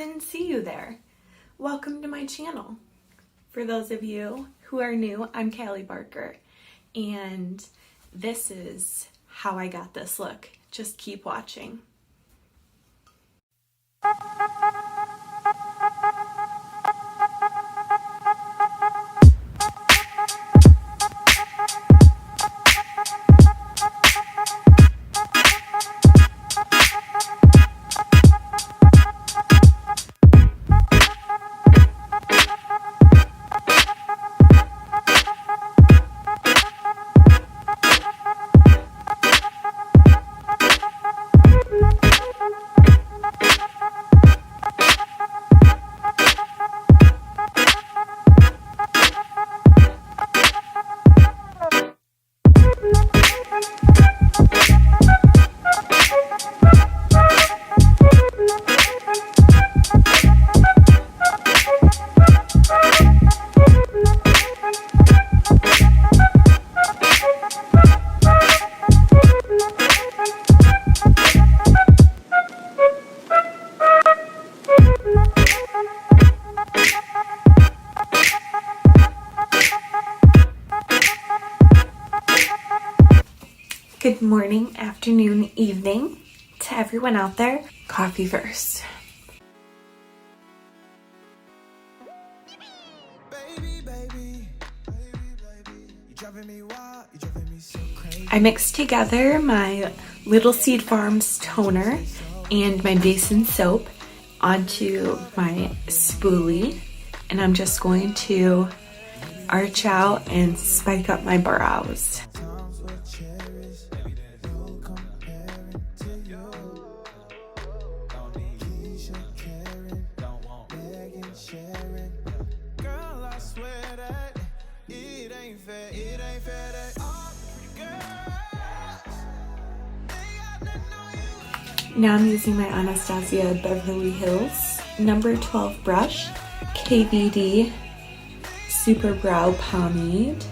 didn't see you there. Welcome to my channel. For those of you who are new, I'm Callie Barker, and this is how I got this look. Just keep watching. Good morning, afternoon, evening to everyone out there. Coffee first. I mixed together my Little Seed Farms toner and my Basin soap onto my spoolie, and I'm just going to arch out and spike up my brows. Now I'm using my Anastasia Beverly Hills number 12 brush, KVD Super Brow Pomade.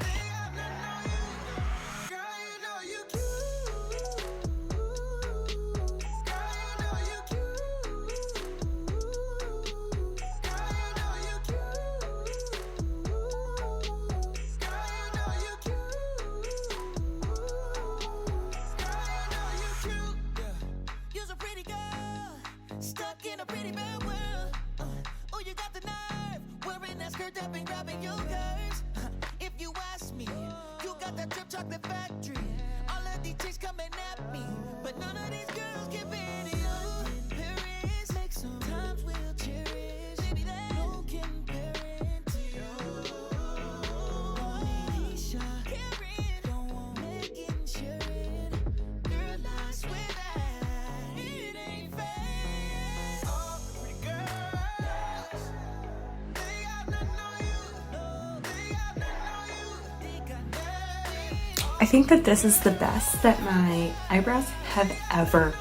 I think that this is the best that my eyebrows have ever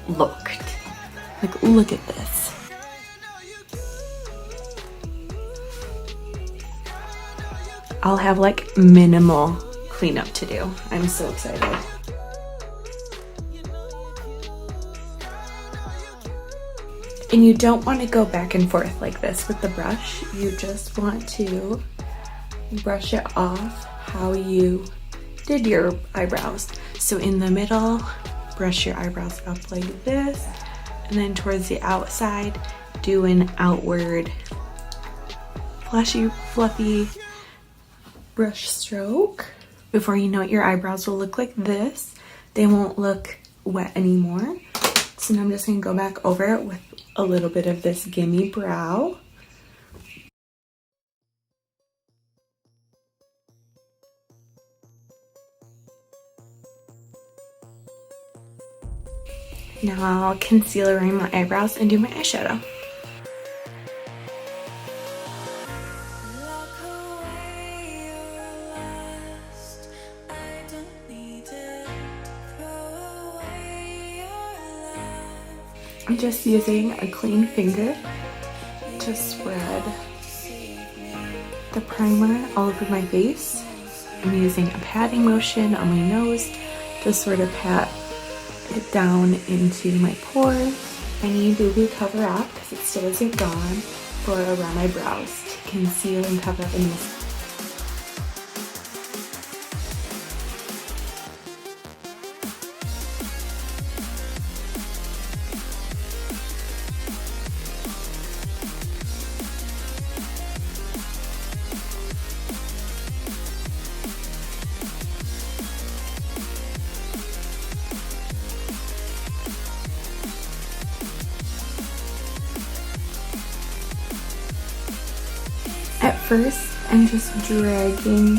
looked. Like, look at this. I'll have like minimal cleanup to do. I'm so excited. And you don't want to go back and forth like this with the brush. You just want to brush it off how you did your eyebrows. So in the middle, brush your eyebrows up like this, and then towards the outside, do an outward fluffy brush stroke. Before you know it, your eyebrows will look like this. They won't look wet anymore. So now I'm just gonna go back over it with a little bit of this Gimme Brow. Now I'll concealer in my eyebrows and do my eyeshadow. I'm just using a clean finger to spread the primer all over my face. I'm using a patting motion on my nose to sort of pat it down into my pores. I need Boo Cover Up because it still isn't gone for around my brows to conceal and cover up any mistakes. At first, I'm just dragging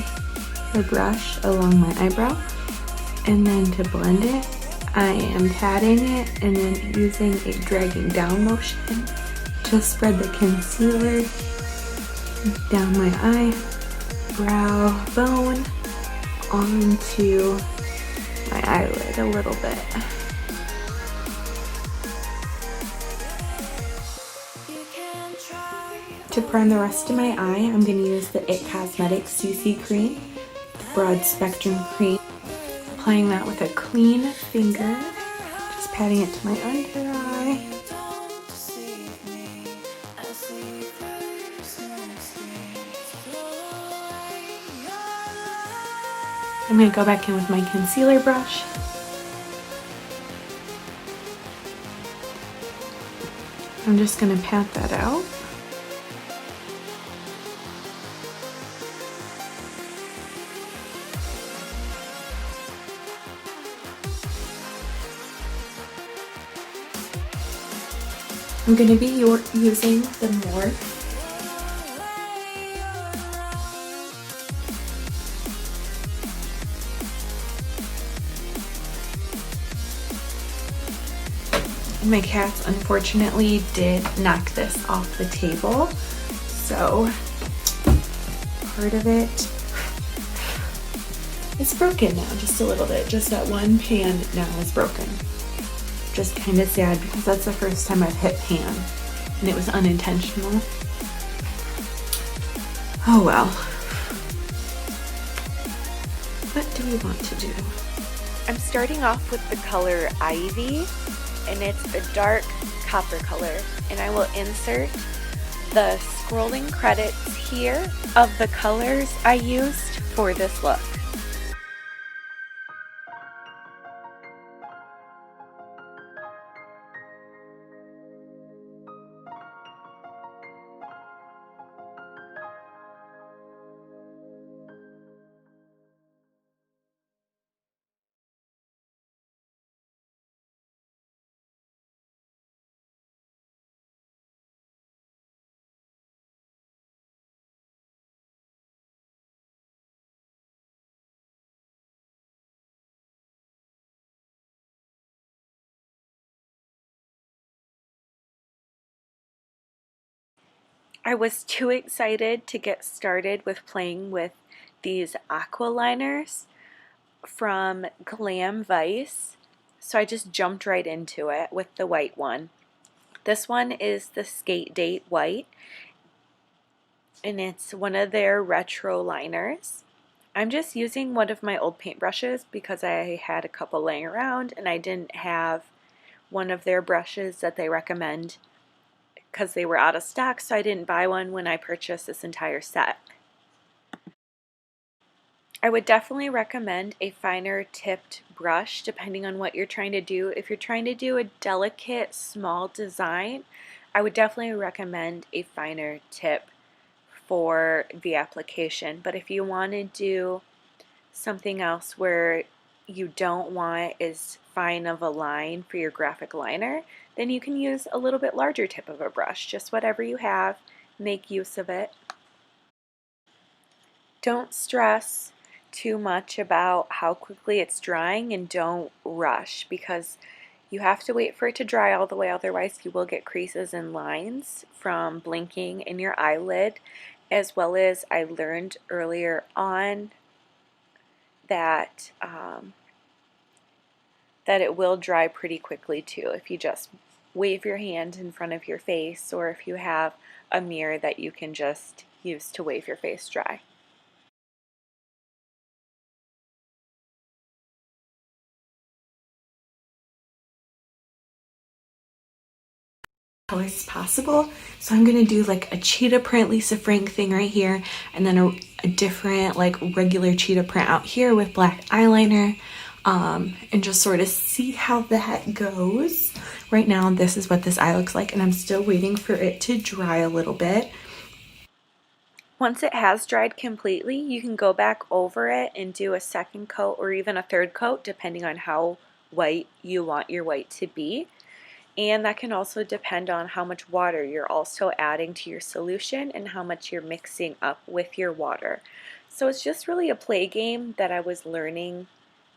the brush along my eyebrow, and then to blend it, I am patting it and then using a dragging down motion to spread the concealer down my eyebrow bone onto my eyelid a little bit. To prime the rest of my eye, I'm going to use the IT Cosmetics CC Cream, Broad Spectrum Cream. Applying that with a clean finger, just patting it to my under eye. I'm going to go back in with my concealer brush. I'm just going to pat that out. I'm going to be using the Morphe my cats unfortunately did knock this off the table, so part of it is broken now, just a little bit. Just that one pan now is broken. Just kind of sad because that's the first time I've hit pan and it was unintentional. Oh well. What do we want to do? I'm starting off with the color Ivy, and it's a dark copper color, and I will insert the scrolling credits here of the colors I used for this look. I was too excited to get started with playing with these aqua liners from Glam Vice, so I just jumped right into it with the white one. This one is the Skate Date White, and it's one of their retro liners. I'm just using one of my old paintbrushes because I had a couple laying around and I didn't have one of their brushes that they recommend because they were out of stock, so I didn't buy one when I purchased this entire set. I would definitely recommend a finer tipped brush depending on what you're trying to do. If you're trying to do a delicate small design, I would definitely recommend a finer tip for the application. But if you want to do something else where you don't want as fine of a line for your graphic liner, then you can use a little bit larger tip of a brush. Just whatever you have, make use of it. Don't stress too much about how quickly it's drying, and don't rush because you have to wait for it to dry all the way, otherwise you will get creases and lines from blinking in your eyelid, as well as I learned earlier on that that it will dry pretty quickly too if you just wave your hand in front of your face, or if you have a mirror that you can just use to wave your face dry. colors as possible. So I'm gonna do like a cheetah print Lisa Frank thing right here, and then a different like regular cheetah print out here with black eyeliner, and just sort of see how that goes. Right now this is what this eye looks like, and I'm still waiting for it to dry a little bit. Once it has dried completely, you can go back over it and do a second coat or even a third coat depending on how white you want your white to be. And that can also depend on how much water you're also adding to your solution and how much you're mixing up with your water. So it's just really a play game that I was learning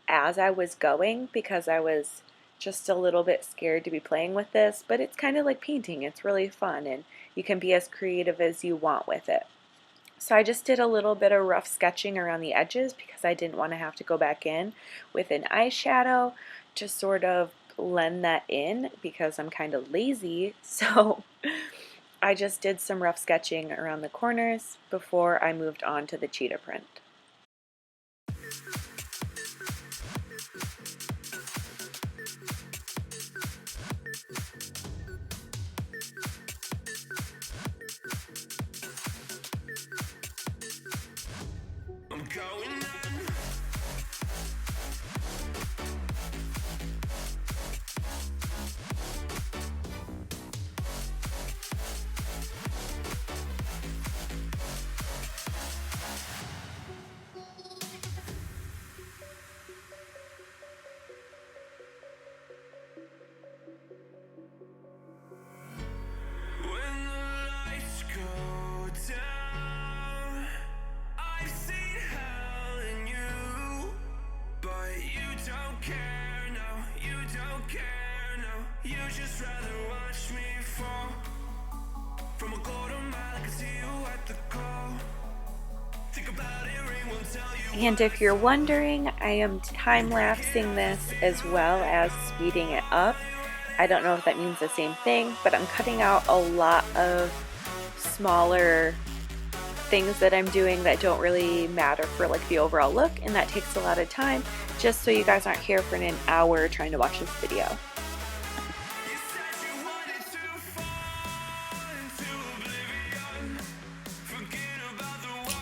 as I was going, because I was just a little bit scared to be playing with this, but it's kind of like painting. It's really fun and you can be as creative as you want with it. So I just did a little bit of rough sketching around the edges because I didn't want to have to go back in with an eyeshadow to sort of blend that in because I'm kind of lazy. So I just did some rough sketching around the corners before I moved on to the cheetah print. And if you're wondering, I am time-lapsing this as well as speeding it up. I don't know if that means the same thing, but I'm cutting out a lot of smaller things that I'm doing that don't really matter for like the overall look, and that takes a lot of time, just so you guys aren't here for an hour trying to watch this video.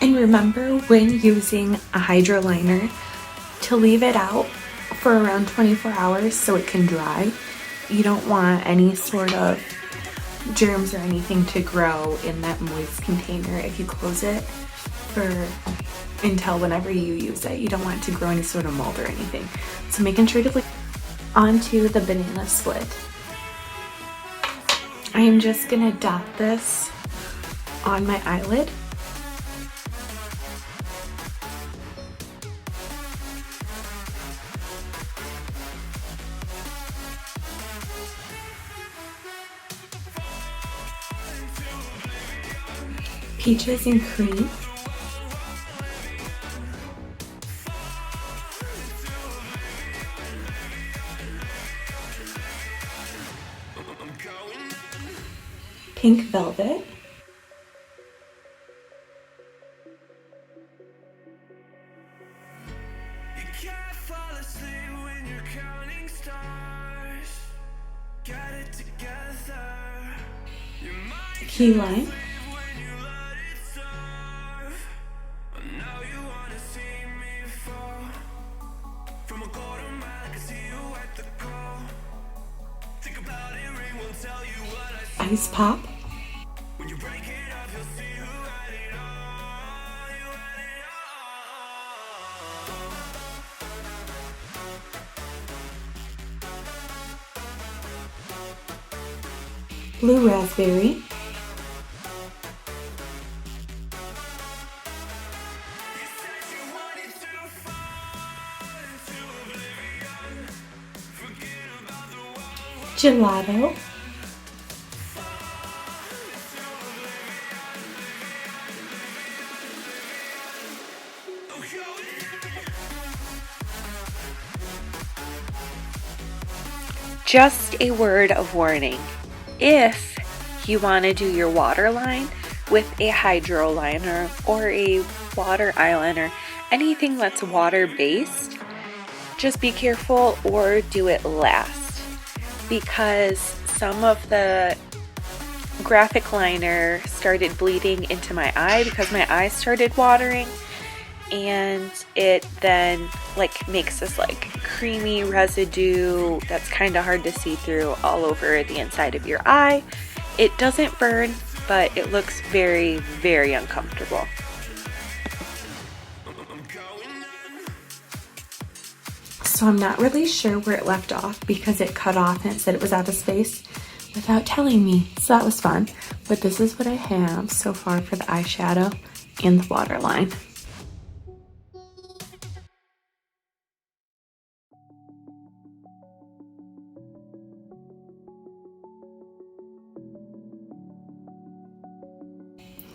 And remember, when using a hydro liner, to leave it out for around 24 hours so it can dry. You don't want any sort of germs or anything to grow in that moist container if you close it until whenever you use it. You don't want it to grow any sort of mold or anything. So making sure to put onto the banana split. I am just gonna dot this on my eyelid. Peaches and cream. Pink velvet. Key lime. Ice pop. Blue raspberry. Gelato. Just a word of warning. If you want to do your waterline with a hydro liner or a water eyeliner, anything that's water based, just be careful or do it last, because some of the graphic liner started bleeding into my eye because my eye started watering, and it then like makes this like creamy residue that's kind of hard to see through all over the inside of your eye. It doesn't burn, but it looks very, very uncomfortable. So I'm not really sure where it left off because it cut off and it said it was out of space without telling me. So that was fun. But this is what I have so far for the eyeshadow and the waterline.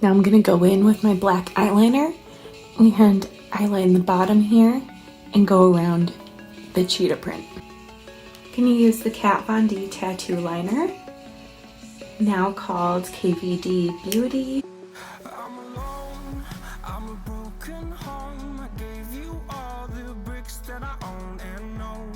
Now I'm gonna go in with my black eyeliner and eyeline the bottom here and go around the cheetah print. I'm gonna use the Kat Von D tattoo liner, now called KVD Beauty. I'm alone, I'm a broken home. I gave you all the bricks that I own and know.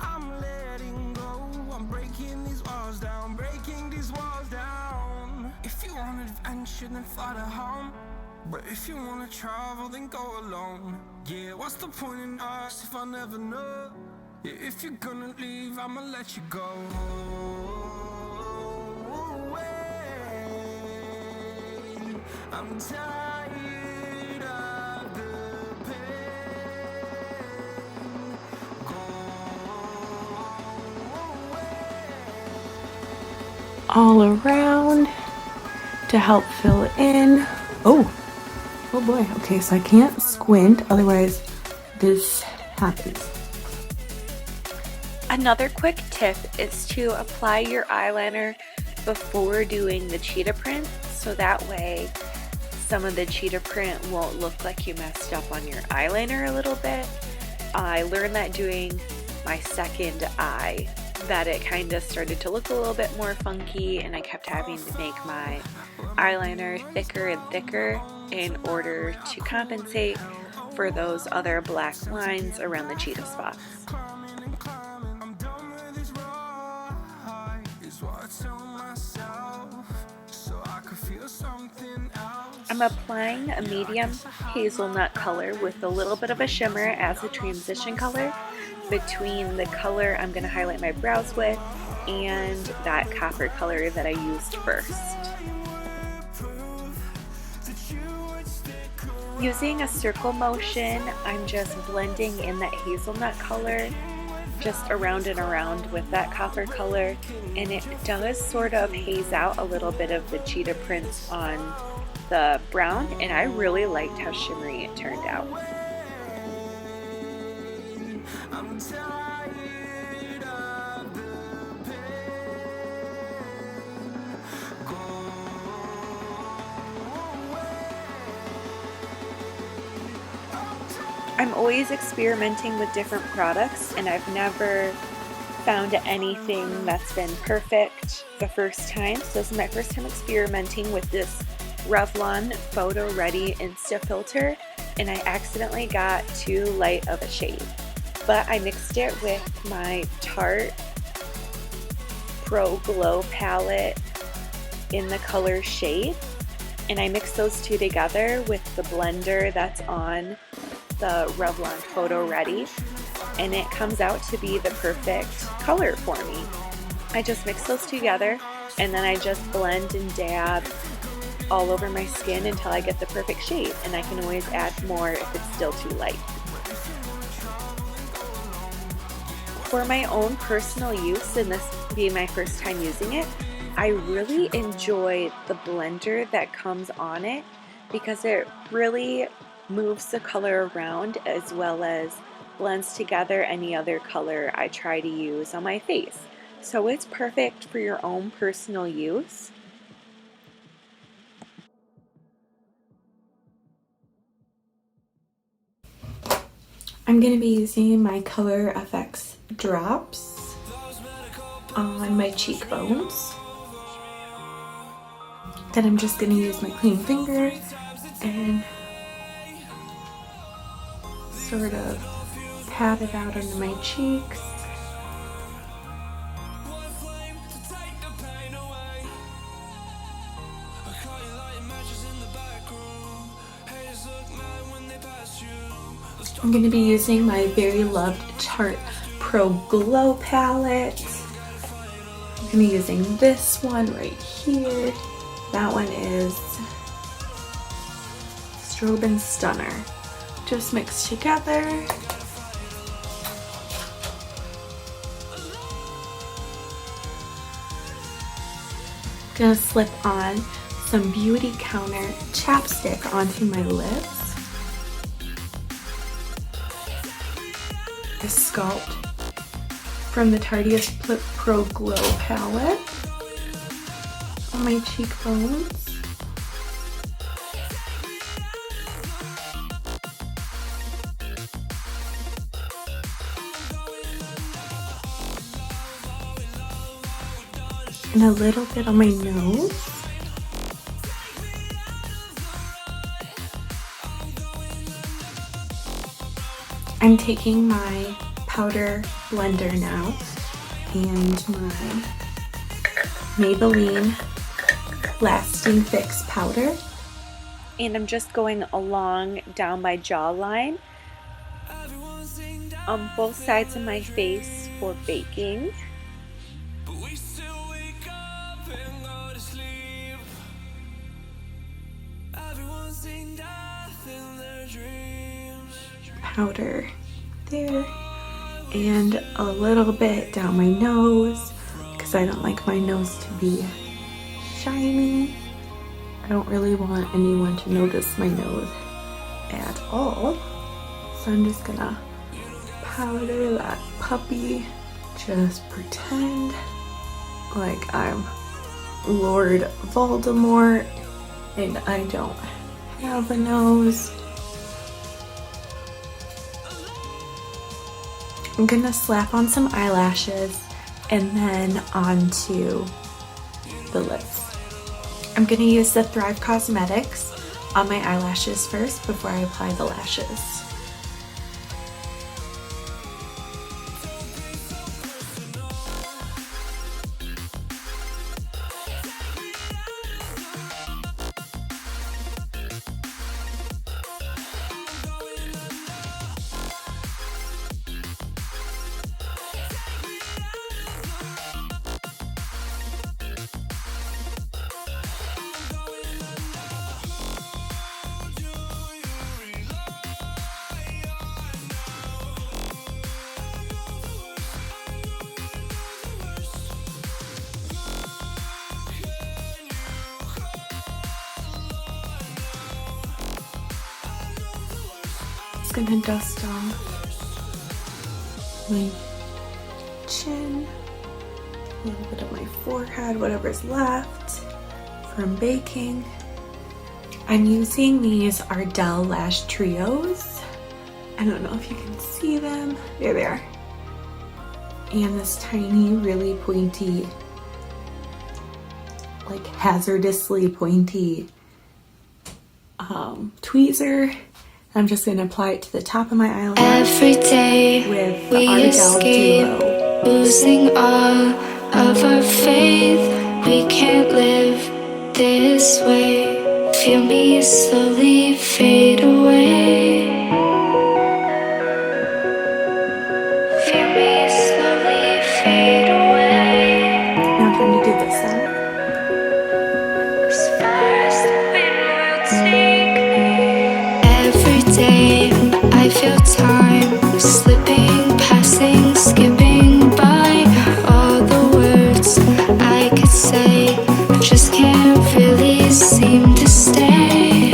I'm letting go, I'm breaking these walls down, breaking these walls down. If you want adventure, then fly to home. But if you wanna travel, then go alone. Yeah, what's the point in us if I never know? Yeah, if you're gonna leave, I'ma let you go. I'm tired of the pain. Go away. All around to help fill it in. Oh boy, okay, so I can't squint, otherwise this happens. Another quick tip is to apply your eyeliner before doing the cheetah print, so that way some of the cheetah print won't look like you messed up on your eyeliner a little bit. I learned that doing my second eye, that it kind of started to look a little bit more funky, and I kept having to make my eyeliner thicker and thicker in order to compensate for those other black lines around the cheetah spot. I'm applying a medium hazelnut color with a little bit of a shimmer as a transition color between the color I'm going to highlight my brows with and that copper color that I used first. Using a circle motion, I'm just blending in that hazelnut color just around and around with that copper color, and it does sort of haze out a little bit of the cheetah prints on the brown, and I really liked how shimmery it turned out. I'm always experimenting with different products, and I've never found anything that's been perfect the first time. So this is my first time experimenting with this Revlon Photoready Insta-Filter, and I accidentally got too light of a shade. But I mixed it with my Tarte Pro Glow palette in the color Shade, and I mixed those two together with the blender that's on the Revlon Photoready, and it comes out to be the perfect color for me. I just mix those together, and then I just blend and dab all over my skin until I get the perfect shade, and I can always add more if it's still too light. For my own personal use, and this being my first time using it, I really enjoy the blender that comes on it because it really moves the color around as well as blends together any other color I try to use on my face. So it's perfect for your own personal use. I'm going to be using my Color FX drops on my cheekbones. Then I'm just going to use my clean fingers and sort of pat it out under my cheeks. I'm going to be using my very loved Tarte Pro Glow palette. I'm going to be using this one right here. That one is Strobe and Stunner. Just mixed together. Gonna slip on some Beautycounter chapstick onto my lips. A Sculpt from the Tartiest Pro Glow palette on my cheekbones. And a little bit on my nose. I'm taking my powder blender now and my Maybelline Lasting Fix powder. And I'm just going along down my jawline on both sides of my face for baking. Powder there, and a little bit down my nose because I don't like my nose to be shiny. I don't really want anyone to notice my nose at all, so I'm just gonna powder that puppy. Just pretend like I'm Lord Voldemort and I don't have a nose. I'm gonna slap on some eyelashes and then onto the lips. I'm gonna use the Thive Causemetics on my eyelashes first before I apply the lashes. Gonna dust off my chin, a little bit of my forehead, whatever's left from baking. I'm using these Ardell Lash Trios. I don't know if you can see them. There they are. And this tiny, really pointy, like hazardously pointy tweezer. I'm just going to apply it to the top of my eyelid. Every day with the we Ardell escape, Duo. losing all of our faith. We can't live this way. Feel me slowly fade away. Feel me slowly fade away. Now time to do this side. First the wind will take me. Every day I feel time slipping, passing, skipping by. All the words I could say just can't really seem to stay.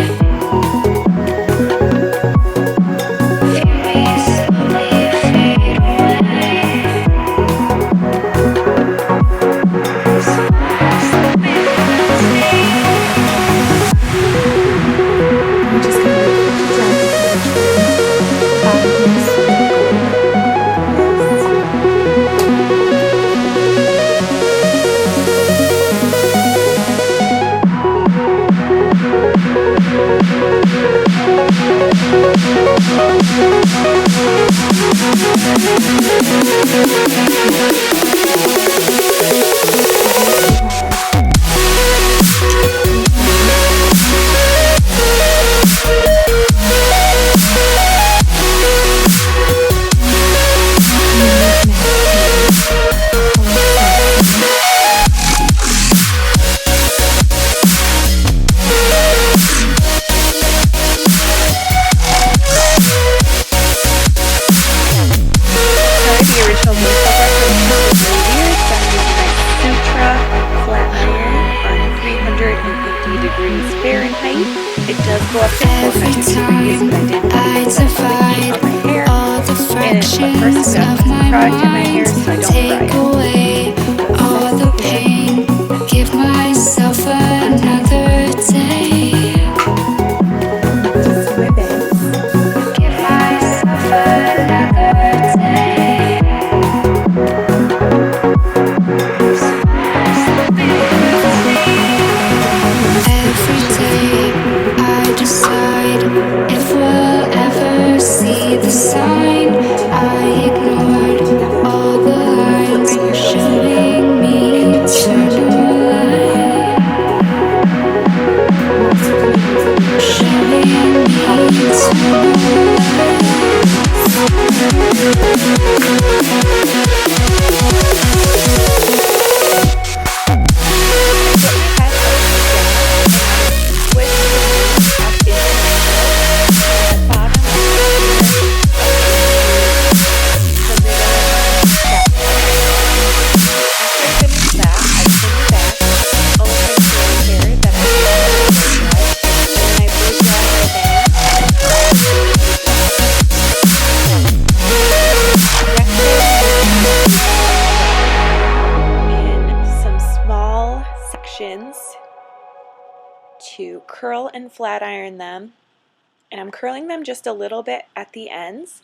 go up to Every 400 degrees, time but I didn't I want to put the heat divide on my hair. all the But first I'm fractions gonna of put some my product in my hair mind, so I don't take fry it. away all the pain, give myself another day, Just my bangs. give myself another day. Every day I decide if we'll ever see the sign. I ignored all the lines showing me eternal light, showing me eternal to curl and flat iron them, and I'm curling them just a little bit at the ends,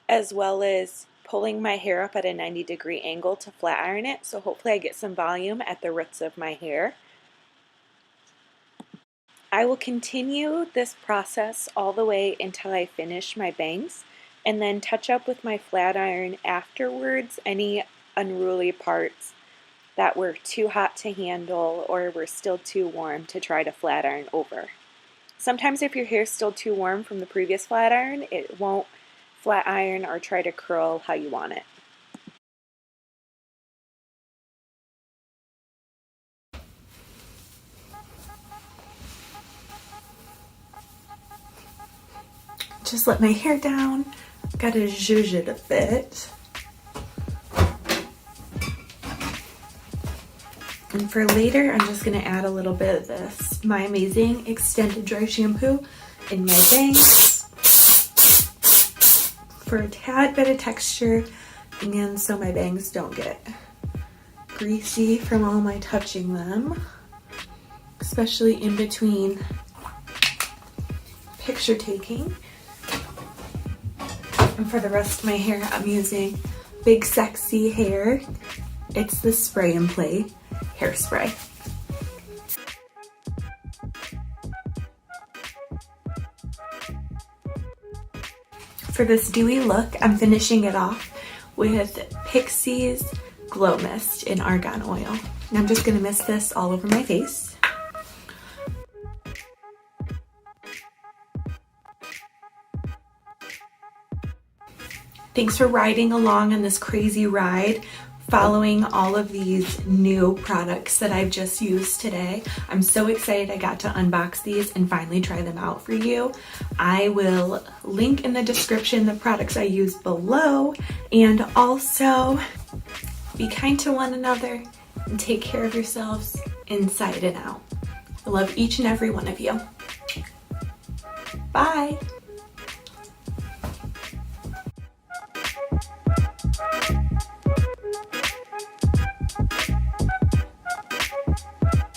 as well as pulling my hair up at a 90-degree angle to flat iron it, so hopefully I get some volume at the roots of my hair. I will continue this process all the way until I finish my bangs, and then touch up with my flat iron afterwards any unruly parts that were too hot to handle or were still too warm to try to flat iron over. Sometimes if your hair is still too warm from the previous flat iron, it won't flat iron or try to curl how you want it. Just let my hair down. Gotta zhuzh it a bit. And for later, I'm just gonna add a little bit of this My Amazing Extended Dry Shampoo in my bangs for a tad bit of texture and so my bangs don't get greasy from all my touching them, especially in between picture taking. And for the rest of my hair, I'm using Big Sexy Hair. It's the Spray and Play hairspray. For this dewy look, I'm finishing it off with Pixie's Glow Mist in Argan Oil. And I'm just gonna mist this all over my face. Thanks for riding along on this crazy ride, following all of these new products that I've just used today. I'm so excited I got to unbox these and finally try them out for you. I will link in the description the products I use below, and also be kind to one another and take care of yourselves inside and out. I love each and every one of you. Bye.